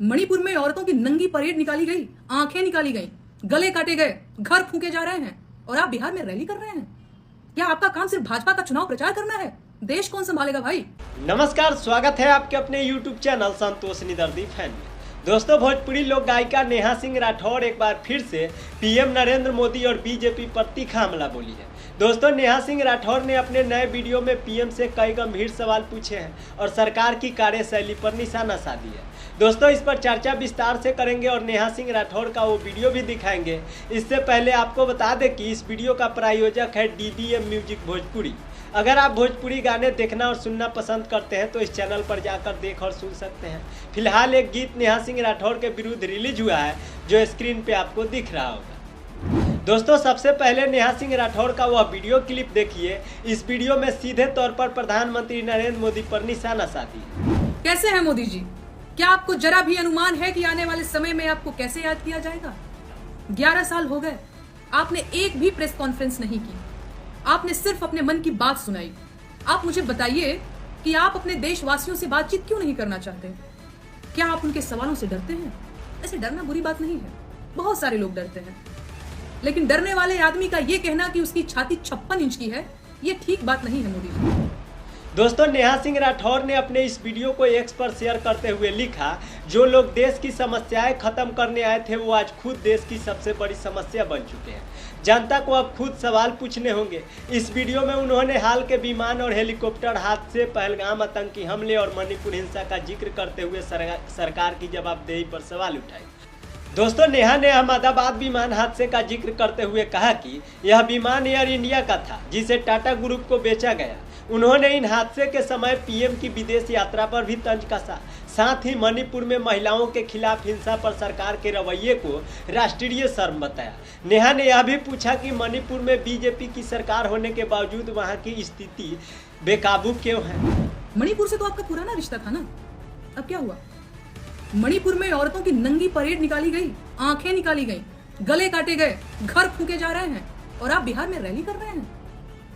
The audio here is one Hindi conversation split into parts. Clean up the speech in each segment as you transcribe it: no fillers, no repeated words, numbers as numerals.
मणिपुर में औरतों की नंगी परेड निकाली गई, आंखें निकाली गई, गले काटे गए, घर फूके जा रहे हैं और आप बिहार में रैली कर रहे हैं। क्या आपका काम सिर्फ भाजपा का चुनाव प्रचार करना है? देश कौन संभालेगा भाई? नमस्कार, स्वागत है आपके अपने YouTube चैनल संतोष निदर्दी फैन में। दोस्तों, भोजपुरी लोक गायिका नेहा सिंह राठौर एक बार फिर से पीएम नरेंद्र मोदी और बीजेपी पर तीखा हमला बोली है। दोस्तों, नेहा सिंह राठौर ने अपने नए वीडियो में पीएम से कई गंभीर सवाल पूछे हैं और सरकार की कार्यशैली पर निशाना साधी है। दोस्तों, इस पर चर्चा विस्तार से करेंगे और नेहा सिंह राठौर का वो वीडियो भी दिखाएंगे। इससे पहले आपको बता दें कि इस वीडियो का प्रायोजक है DDM म्यूजिक भोजपुरी। अगर आप भोजपुरी गाने देखना और सुनना पसंद करते हैं तो इस चैनल पर जाकर देख और सुन सकते हैं। फिलहाल एक गीत नेहा सिंह राठौर के विरुद्ध रिलीज हुआ है जो स्क्रीन पे आपको दिख रहा होगा। दोस्तों, सबसे पहले नेहा सिंह राठौर का वह वीडियो क्लिप देखिए। इस वीडियो में सीधे तौर पर प्रधानमंत्री नरेंद्र मोदी पर निशाना साधी है। कैसे हैं मोदी जी? क्या आपको जरा भी अनुमान है कि आने वाले समय में आपको कैसे याद किया जाएगा? 11 साल हो गए, आपने एक भी प्रेस कॉन्फ्रेंस नहीं की। आपने सिर्फ अपने मन की बात सुनाई। आप मुझे बताइए कि आप अपने देशवासियों से बातचीत क्यों नहीं करना चाहते? क्या आप उनके सवालों से डरते हैं? ऐसे डरना बुरी बात नहीं है, बहुत सारे लोग डरते हैं, लेकिन डरने वाले आदमी का ये कहना कि उसकी छाती 56 इंच की है, ये ठीक बात नहीं है मोदी जी। दोस्तों, नेहा सिंह राठौर ने अपने इस वीडियो को एक्स पर शेयर करते हुए लिखा, जो लोग देश की समस्याएं खत्म करने आए थे वो आज खुद देश की सबसे बड़ी समस्या बन चुके हैं। जनता को अब खुद सवाल पूछने होंगे। इस वीडियो में उन्होंने हाल के विमान और हेलीकॉप्टर हादसे, पहलगाम आतंकी हमले और मणिपुर हिंसा का जिक्र करते हुए सरकार की जवाबदेही पर सवाल उठाए। दोस्तों, नेहा ने अहमदाबाद विमान हादसे का जिक्र करते हुए कहा कि यह विमान एयर इंडिया का था जिसे टाटा ग्रुप को बेचा गया। उन्होंने इन हादसे के समय पीएम की विदेश यात्रा पर भी तंज कसा। साथ ही मणिपुर में महिलाओं के खिलाफ हिंसा पर सरकार के रवैये को राष्ट्रीय शर्म बताया। नेहा ने यह भी पूछा कि मणिपुर में बीजेपी की सरकार होने के बावजूद वहां की स्थिति बेकाबू क्यों है? मणिपुर से तो आपका पुराना रिश्ता था ना, अब क्या हुआ? मणिपुर में औरतों की नंगी परेड निकाली गई, आंखें निकाली गई, गले काटे गए, घर फूके जा रहे हैं और आप बिहार में रैली कर रहे हैं।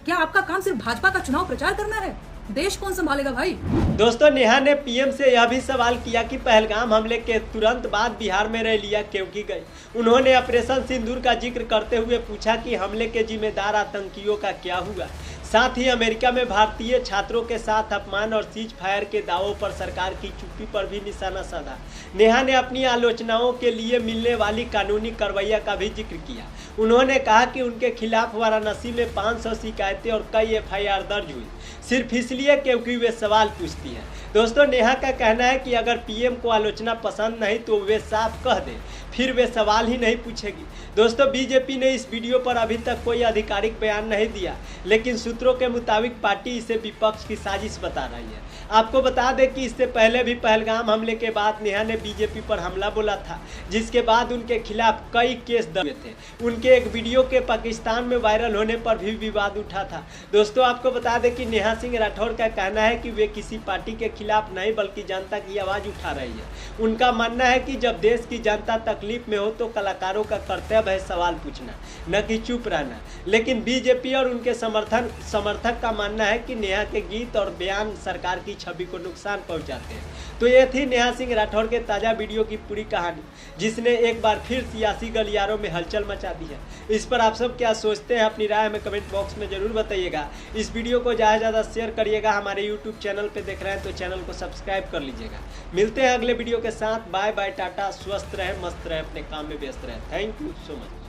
क्या आपका काम सिर्फ भाजपा का चुनाव प्रचार करना है? देश कौन संभालेगा भाई? दोस्तों, नेहा ने पीएम से यह भी सवाल किया कि पहलगाम हमले के तुरंत बाद बिहार में रैलियां क्यों की गई। उन्होंने ऑपरेशन सिंदूर का जिक्र करते हुए पूछा कि हमले के जिम्मेदार आतंकियों का क्या हुआ। साथ ही अमेरिका में भारतीय छात्रों के साथ अपमान और सीज फायर के दावों पर सरकार की चुप्पी पर भी निशाना साधा। नेहा ने अपनी आलोचनाओं के लिए मिलने वाली कानूनी कार्रवाई का भी जिक्र किया। उन्होंने कहा कि उनके खिलाफ वाराणसी में 500 शिकायतें और कई FIR दर्ज हुई, सिर्फ इसलिए क्योंकि वे सवाल पूछती हैं। दोस्तों, नेहा का कहना है कि अगर पीएम को आलोचना पसंद नहीं तो वे साफ कह दें, फिर वे सवाल ही नहीं पूछेगी। दोस्तों, बीजेपी ने इस वीडियो पर अभी तक कोई आधिकारिक बयान नहीं दिया, लेकिन सूत्रों के मुताबिक पार्टी इसे विपक्ष की साजिश बता रही है। आपको बता दें कि इससे पहले भी पहलगाम हमले के बाद नेहा ने बीजेपी पर हमला बोला था, जिसके बाद उनके खिलाफ कई केस दर्ज थे। उनके एक वीडियो के पाकिस्तान में वायरल होने पर भी विवाद उठा था। दोस्तों, आपको बता दें कि नेहा सिंह राठौर का कहना है कि वे किसी पार्टी के खिलाफ नहीं बल्कि जनता की आवाज़ उठा रही है। उनका मानना है कि जब देश की जनता तकलीफ में हो तो कलाकारों का कर्तव्य है सवाल पूछना, न कि चुप रहना। लेकिन बीजेपी और उनके समर्थक का मानना है कि नेहा के गीत और बयान सरकार की छवि को नुकसान पहुंचाते हैं। तो ये थी नेहा सिंह राठौर के ताज़ा वीडियो की पूरी कहानी, जिसने एक बार फिर सियासी गलियारों में हलचल मचा दी है। इस पर आप सब क्या सोचते हैं? अपनी राय हमें कमेंट बॉक्स में जरूर बताइएगा। इस वीडियो को ज़्यादा से ज़्यादा शेयर करिएगा। हमारे YouTube चैनल पे देख रहे हैं तो चैनल को सब्सक्राइब कर लीजिएगा। मिलते हैं अगले वीडियो के साथ। Bye bye, tata. स्वस्थ रहे, मस्त रहे, अपने काम में व्यस्त रहे। Thank you so much.